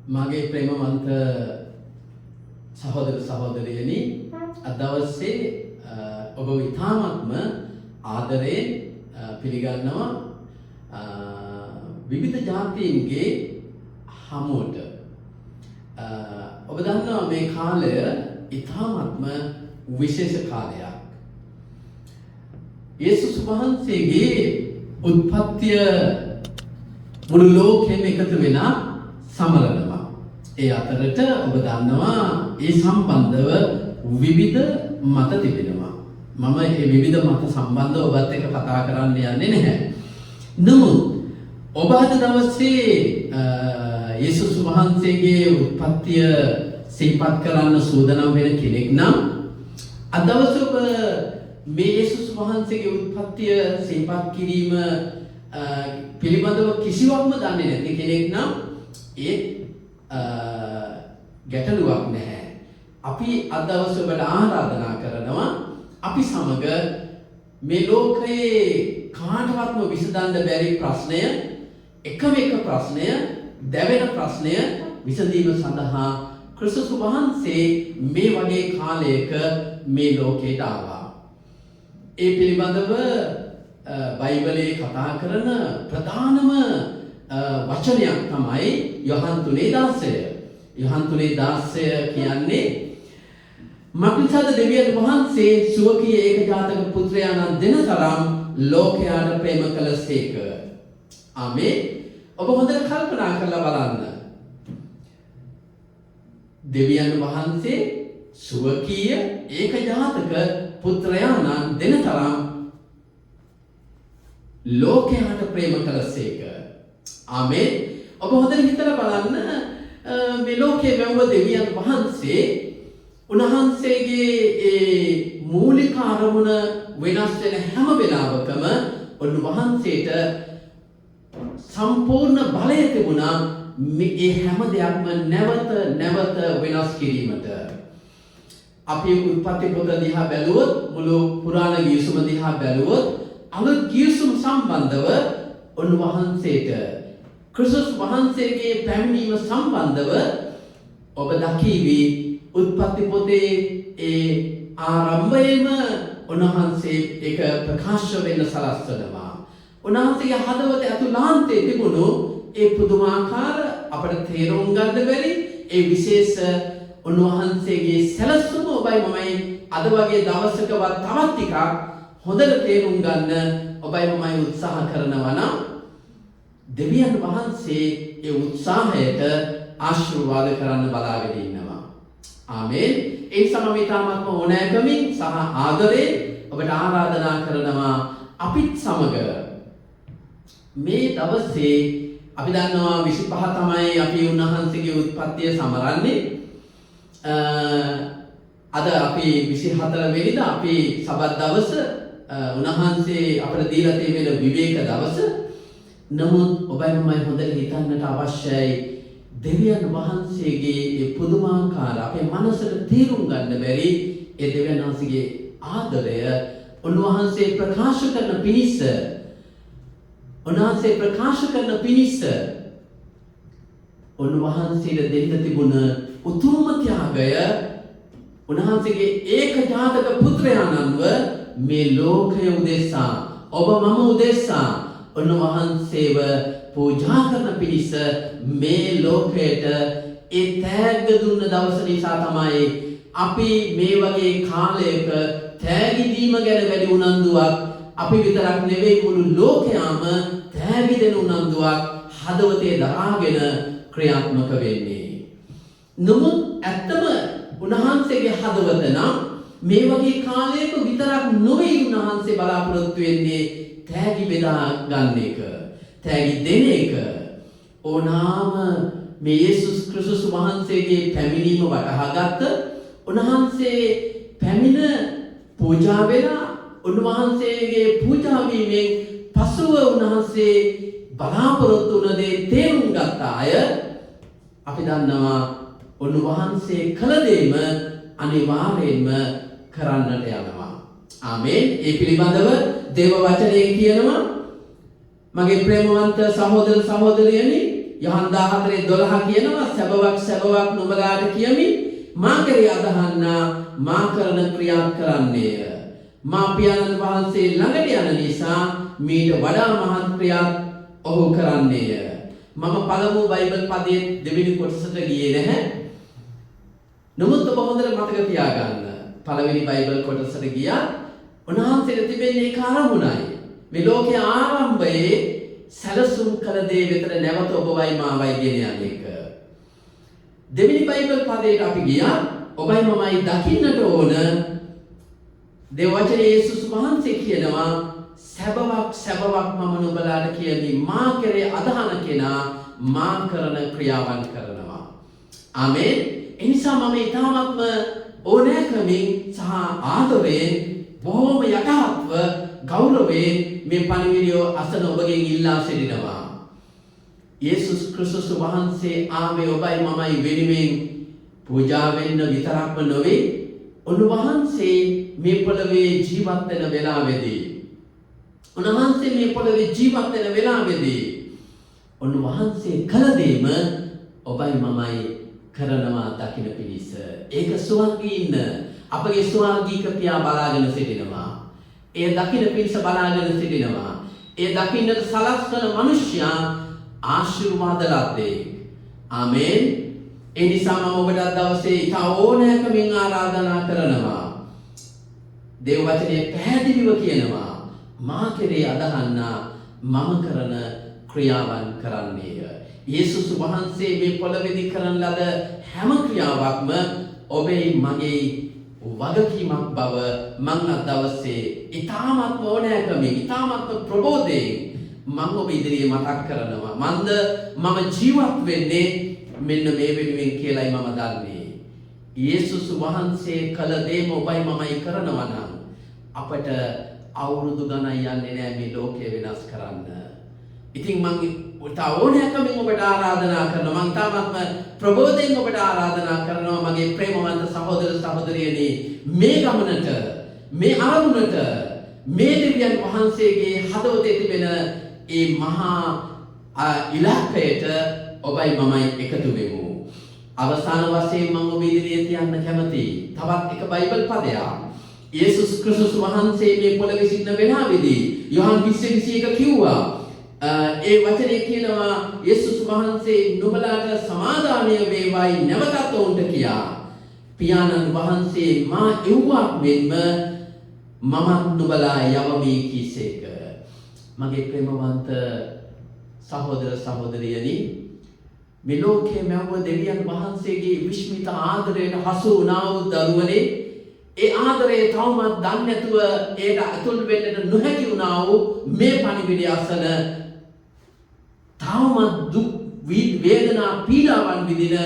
මගේ ප්‍රේමවන්ත සහෝදර සහෝදරියනි අද දවසේ ඔබ ඉතාමත්ම ආදරයෙන් පිළිගන්නවා විවිධ ජාතීන්ගේ හමුවට. ඔබ දන්නවා මේ කාලය ඉතාමත්ම විශේෂ කාලයක්. යේසුස් වහන්සේගේ උත්පත්තිය මුළු ලෝකෙම එකතු වෙලා සමරනවා. ඒ අතරට ඔබ දන්නවා ඒ සම්බන්ධව විවිධ මත තිබෙනවා. මම මේ විවිධ මත සම්බන්ධව ඔබත් එක්ක කතා කරන්න යන්නේ නැහැ. නමුත් ඔබ අද දවසේ යේසුස් වහන්සේගේ උත්පත්තිය සිහිපත් කරන්න සූදානම් වෙන කෙනෙක් නම් අද දවසේ ඔබ මේ යේසුස් වහන්සේගේ උත්පත්තිය සිහිපත් කිරීම පිළිබඳව කිසිවක්ම දන්නේ නැති කෙනෙක් නම් ඒ ගැටලුවක් නැහැ. අපි අද දවසේ ඔබට ආරාධනා කරනවා අපි සමග මේ ලෝකයේ කාටවත්ම විසඳන්න බැරි ප්‍රශ්නය එකම එක ප්‍රශ්නය දැවෙන ප්‍රශ්නය විසඳීම සඳහා ක්‍රිස්තුස් වහන්සේ මේ වගේ කාලයක මේ ලෝකයට ආවා. ඒ පිළිබඳව බයිබලයේ කතා කරන ප්‍රධානම වචනයක් තමයි යොහන් 3:16. යොහන් 3:16 කියන්නේ මක්නිසාද දෙවියන් වහන්සේ සුවකීය ඒකජාතක පුත්‍රයාණන් දෙන තරම් ලෝකයාට ප්‍රේම කළසේක. ආමේන්. ඔබ හොඳට කල්පනා කරලා බලන්න. දෙවියන් වහන්සේ සුවකීය ඒකජාතක පුත්‍රයාණන් දෙන තරම් ලෝකයාට ප්‍රේම කළසේක. ආමේන්. ඔබ හොඳට හිතලා බලන්න මේ ලෝකයේ වැව්ව දෙවියන් වහන්සේ උන්වහන්සේගේ ඒ මූලික අරමුණ වෙනස් වෙන හැම වෙලාවකම උන්වහන්සේට සම්පූර්ණ බලය තිබුණා මේ හැම දෙයක්ම නැවත නැවත වෙනස් කිරීමට. අපි උත්පත්ති පොත දිහා බැලුවොත් මුළු පුරාණ ගිවිසුම දිහා බැලුවොත් අලුත් ගිවිසුම සම්බන්ධව උන්වහන්සේට ක්‍රිස්තුස් වහන්සේගේ පැමිණීම සම්බන්ධව ඔබ දකිවි උත්පත්ති පොතේ ඒ ආරම්භයේම උන්වහන්සේ ඒක ප්‍රකාශ වෙන්න සලස්වනවා. උන්වහන්සේගේ හදවත ඇතුළාන්තයේ තිබුණු ඒ පුදුමාකාර අපට තේරුම් ගන්න බැරි ඒ විශේෂ උන්වහන්සේගේ සැලසුම ඔබයි මමයි අද වගේ දවසකවත් තවත් ටිකක් හොඳට තේරුම් ගන්න ඔබයි මමයි උත්සාහ කරනවා නම් දෙවියන් වහන්සේ ඒ උත්සාහයට ආශිර්වාද කරන්න බලාගෙන ඉන්නවා. ආමේන්. ඒ සමමිතාමත්ම ඕනෑකමින් සහ ආදරයෙන් ඔබට ආරාධනා කරනවා අපිත් සමග මේ දවසේ අපි දන්නවා 25 තමයි අපි උන්වහන්සේගේ උත්පත්තිය සමරන්නේ. අද අපි 24 වෙනිදා අපි සබත් දවස උන්වහන්සේ අපට දීලා තියෙන විවේක දවස. නමුත් ඔබයි මමයි හොඳට හිතන්නට අවශ්‍යයි දෙවියන් වහන්සේගේ ඒ පුදුමාකාර අපේ මනසට තේරුම් ගන්න බැරි ඒ දෙවියන් වහන්සේගේ ආදරය උන්වහන්සේ ප්‍රකාශ කරන පිණිස උන්වහන්සේට දෙන්න තිබුණ උතුම්ම ත්‍යාගය උන්වහන්සේගේ ඒකජාතක පුත්‍රයාණන්ව මේ ලෝකය උදෙසා ඔබ මම උදෙසා උන්වහන්සේව පූජා කරන පිණිස මේ ලෝකයට ඒ තෑග්ග දුන්න දවස නිසා තමයි අපි මේ වගේ කාලයක තෑගි දීම ගැන වැඩි උනන්දුවක් අපි විතරක් නෙවෙයි මුළු ලෝකයාම තෑගි දෙන උනන්දුවක් හදවතේ දරාගෙන ක්‍රියාත්මක වෙන්නේ. නමුත් ඇත්තම උන්වහන්සේගේ හදවත නම් මේ වගේ කාලයක විතරක් නොවේ උන්වහන්සේ බලාපොරොත්තු වෙන්නේ තෑගි බෙදා ගන්න එක. තෑගි දෙන එක. ඕනාම මේ යේසුස් ක්‍රිස්තුස් වහන්සේගේ පැමිණීම වටහාගත්ත උන්වහන්සේ පැමිණ පූජා වෙලා උන්වහන්සේගේ පූජා වීමෙන් පසුව උන්වහන්සේ බලාපොරොත්තු වුණ දේ තේරුම් ගත්ත අය අපි දන්නවා උන්වහන්සේ කළ දේම අනිවාර්යයෙන්ම කරන්නට යනවා. ආමේන්. ඒ පිළිබඳව දේව වචනයෙන් කියනවා මගේ ප්‍රේමවන්ත සහෝදර සහෝදරියනි යොහන් 14:12 කියනවා සැබවක් නුඹලාට කියමි මා කෙරෙහි අදහන්නා මා කරන ක්‍රියා කරන්නේය. මා පියාණන් වහන්සේ ළඟට යන නිසා මීට වඩා මහත් ක්‍රියා ඔහු කරන්නේය. මම පළමු බයිබල් පදයේ දෙවෙනි කොටසට ගියේ නැහැ. නමුත් ඔබ හොඳට මතක තියාගන්න. පළවෙනි බයිබල් කොටසට ගියා. උන්වහන්සේට තිබෙන්නේ ඒක ආරමුණයි. මේ ලෝකයේ ආරම්භයේ සැලසුම් කළ දේ වෙතට නැවත ඔබවයි මාවයි ගෙන යන එක. දෙවෙනි බයිබල් පදයට අපි ගියා. ඔබයි මමයි දකින්නට ඕන දේව වචනේ යේසුස් වහන්සේ කියනවා සැබවක් මම නුඹලාට කියමි මා කෙරේ අදහන කෙනා මා කරන ක්‍රියාවන් කරනවා. ආමේන්. එනිසා මම ඊටාත්ම ඕනෑකමින් සහ ආදරයෙන් බොහොම යටහත්ව ගෞරවයෙන් මේ පණිවිඩය අසන ඔබගෙන් ඉල්ලා සිටිනවා. යේසුස් ක්‍රිස්තුස් වහන්සේ ආවේ ඔබයි මමයි වෙනුවෙන් පූජා වෙන්න විතරක්ම නොවේ. උන්වහන්සේ මේ පොළවේ ජීවත් වෙන වෙලාවේදී උන්වහන්සේ මේ පොළවේ ජීවත් වෙන වෙලාවේදී උන්වහන්සේ කළ දේම ඔබයි මමයි කරනවා දකින්න පිණිස. ඒක ස්වර්ගීන අපගේ ස්වර්ගීක පියා බලාගෙන සිටිනවා. ඒ දකින්න පිණිස බලාගෙන සිටිනවා. ඒ දකින්නට සලස්වන මිනිසයා ආශිර්වාද ලද්දේ. ආමේන්. ඒ නිසා මම ඔබට දවසේ ඊට ඕනෑකමින් ආරාධනා කරනවා. දේව වචනේ පැහැදිලිව කියනවා මා කෙරේ අදහන්නා මම කරන ක්‍රියාවන් කරන්නේය. යේසුස් වහන්සේ මේ පොළොවේදී කරන ලද හැම ක්‍රියාවක්ම ඔබේ මගේ වගකීමක් බව මම අද දවසේ ඊටමත් ඕනෑකමින් ඊටමත් ප්‍රබෝධයෙන් මම ඔබ ඉදිරියේ මතක් කරනවා. මම ජීවත් වෙන්නේ මෙන්න මේ වෙනුවෙන් කියලායි මම දන්නේ. යේසුස් වහන්සේ කළ දේම ඔබයි මමයි කරනවා නම් අපට අවුරුදු ගණන් යන්නේ නැහැ මේ ලෝකය වෙනස් කරන්න. ඉතින් මම ඕනෑකමින් ඔබට ආරාධනා කරනවා. මම තාමත්ම ප්‍රබෝධයෙන් ඔබට ආරාධනා කරනවා මගේ ප්‍රේමවන්ත සහෝදර සහෝදරියනි මේ ගමනට මේ ආරමුණට මේ දෙවියන් වහන්සේගේ හදවතේ තිබෙන ඒ මහා ඉලක්කයට ඔබයි මමයි එකතු වෙමු. අවසාන වශයෙන් මම ඔබ ඉදිරියේ තියන්න කැමතියි තවත් එක බයිබල් පදයක්. යේසුස් ක්‍රිස්තුස් වහන්සේ මේ පොළවේ සිටින වෙලාවේදී යොහන් 20:21 කිව්වා ඒ වචනේ කියනවා යේසුස් වහන්සේ නුඹලාට සමාදානය වේවායි නැවතත් ඔවුන්ට කියා. පියාණන් වහන්සේ මා එව්වක් මෙන්ම මමත් නුඹලා යවමි කීසේක. මගේ ප්‍රේමවන්ත සහෝදර සහෝදරියනි මේ ලෝකයේ මැව්ව දෙවියන් වහන්සේගේ විශ්මිත ආදරයට හසු වුණා වූ දරුවනේ ඒ ආදරේ තවමත් දන්නේ නැතුව ඒට අතුල් වෙන්නට නොහැකි වුණා වූ මේ පණිවිඩය අසන තවමත් දුක් වේදනා පීඩාවන් විඳින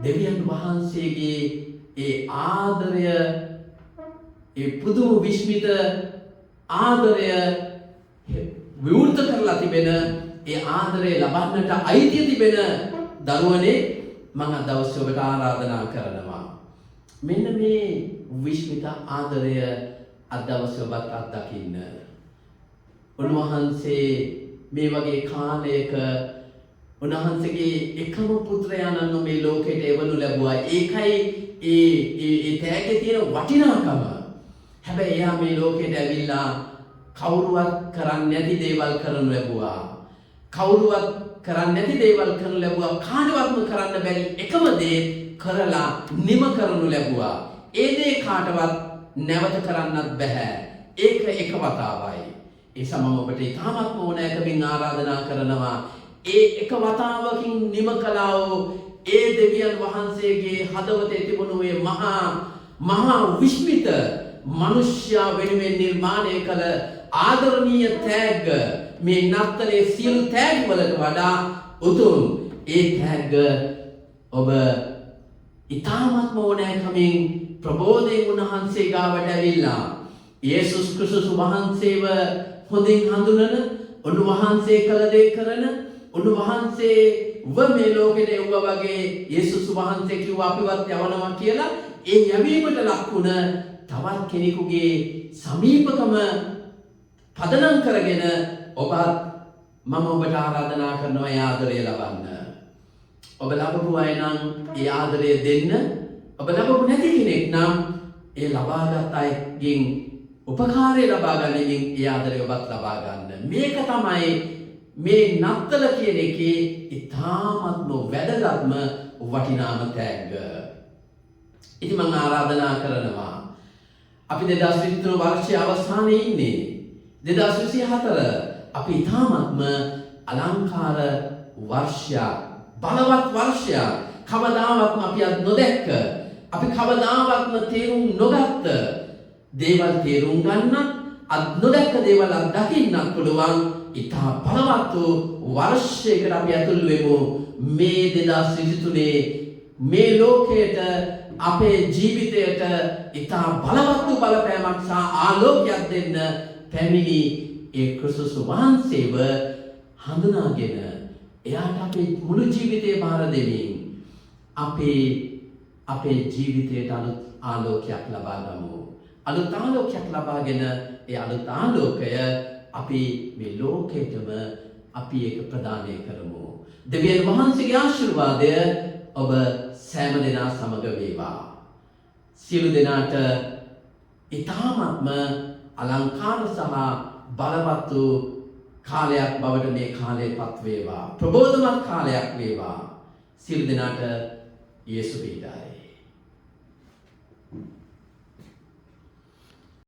දෙවියන් වහන්සේගේ ඒ ආදරය ඒ පුදුම විශ්මිත ආදරය විවෘත කරලා තිබෙන ඒ ආදරය ලබන්නට අයිතිය තිබෙන දරුවනේ මම දවසේ ඔබට ආරාධනා කරනවා. මෙන්න මේ විශ්මිත ආදරය අද දවසේ ඔබත් අත්දකින්න. උන්වහන්සේ මේ වගේ කාලයක උන්වහන්සේගේ එකම පුත්‍රයාණන් මේ ලෝකයට එවනු ලැබුවා. ඒකයි ඒ තෑග්ගේ තියෙන වටිනාකම. හැබැයි එයා මේ ලෝකයට ඇවිල්ලා කවුරුවත් කරන්නේ නැති දේවල් කරනු ලැබුවා. කවුරුවත් කරන්නේ නැති දේවල් කරනු ලැබුවා. කාටවත්ම කරන්න බැරි එකම දේ කරලා නිම කරනු ලැබුවා. ඒ දේ කාටවත් නැවත කරන්නත් බෑ. ඒක එක වතාවයි. ඒ සමම ඔබට ඉතාමත්ම ඕනෑකමින් ආරාධනා කරනවා. ඒ එක වතාවකින් නිම කළා වූ ඒ දෙවියන් වහන්සේගේ හදවතේ තිබුණු ඒ මහා විශ්මිත මනුෂ්‍යයා වෙනුවෙන් නිර්මාණය කළ ආදරණීය තෑග්ග මේ නත්තලේ සියලු තෑග් වලට වඩා උතුම් ඒ තෑග්ග ඔබ ඉතාමත්ම ඕනෑකමින් ප්‍රබෝධයෙන් උන්වහන්සේ ගාවට ඇවිල්ලා යේසුස් ක්‍රිස්තුස් වහන්සේව හොඳින් හඳුනන උන්වහන්සේ කළ දේ කරන උන්වහන්සේව මේ ලෝකෙට එව්වා වගේ යේසුස් වහන්සේ කිව්වා අපිවත් යවනවා කියලා ඒ යැවීමට ලක්ුණ තවත් කෙනෙකුගේ සමීපකම පදනම් කරගෙන ඔබත් මම ඔබට ආරාධනා කරනවා ඒ ආදරය ලබන්න. ඔබ ලබපු අය නම් ඒ ආදරය දෙන්න. ඔබ ලබපු නැති කෙනෙක් නම් ඒ ලබාගත් අයගෙන් උපකාරය ලබා ගන්නමින් ඒ ආදරය ඔබත් ලබා ගන්න. මේක තමයි මේ නත්තල කියන එකේ ඉතාමත්ම වැදගත්ම වටිනාම තෑග්ග. ඉතින් මම ආරාධනා කරනවා අපි 2023 වර්ෂයේ අවසානයේ ඉන්නේ. 2024 අපි ඉතාමත්ම අලංකාර වර්ෂයක්, බලවත් වර්ෂයක්. කවදාවත්ම අපි අත් නොදැක්ක, අපි කවදාවත්ම තේරුම් නොගත්ත දේවල් තේරුම් ගන්නත්, අත් නොදැක්ක දේවල් අත් දකින්නත් පුළුවන් ඉතා බලවත් වූ වර්ෂයකට අපි ඇතුල් වෙමු. මේ 2023 මේ ලෝකයට, අපේ ජීවිතයට ඉතා බලවත් වූ බලපෑමක් සහ ආලෝකයක් දෙන්න පැමිණි ඒ ක්‍රිස්තුස් වහන්සේව හඳුනාගෙන එයාට අපේ මුළු ජීවිතේ බාර දෙමින් අපේ ජීවිතයට අලුත් ආලෝකයක් ලබා ගමු. අලුත් ආලෝකයක් ලබාගෙන ඒ අලුත් ආලෝකය අපි මේ ලෝකෙටම අපි ඒක ප්‍රදානය කරමු. දෙවියන් වහන්සේගේ ආශිර්වාදය ඔබ සෑම දෙනා සමග වේවා. සියලු දෙනාට ඊ타ත්ම අලංකාර සහ බලවත් වූ කාලයක් බවට මේ කාලයපත් වේවා. ප්‍රබෝධමත් කාලයක් වේවා. සියලු දෙනාට යේසු පිටායි.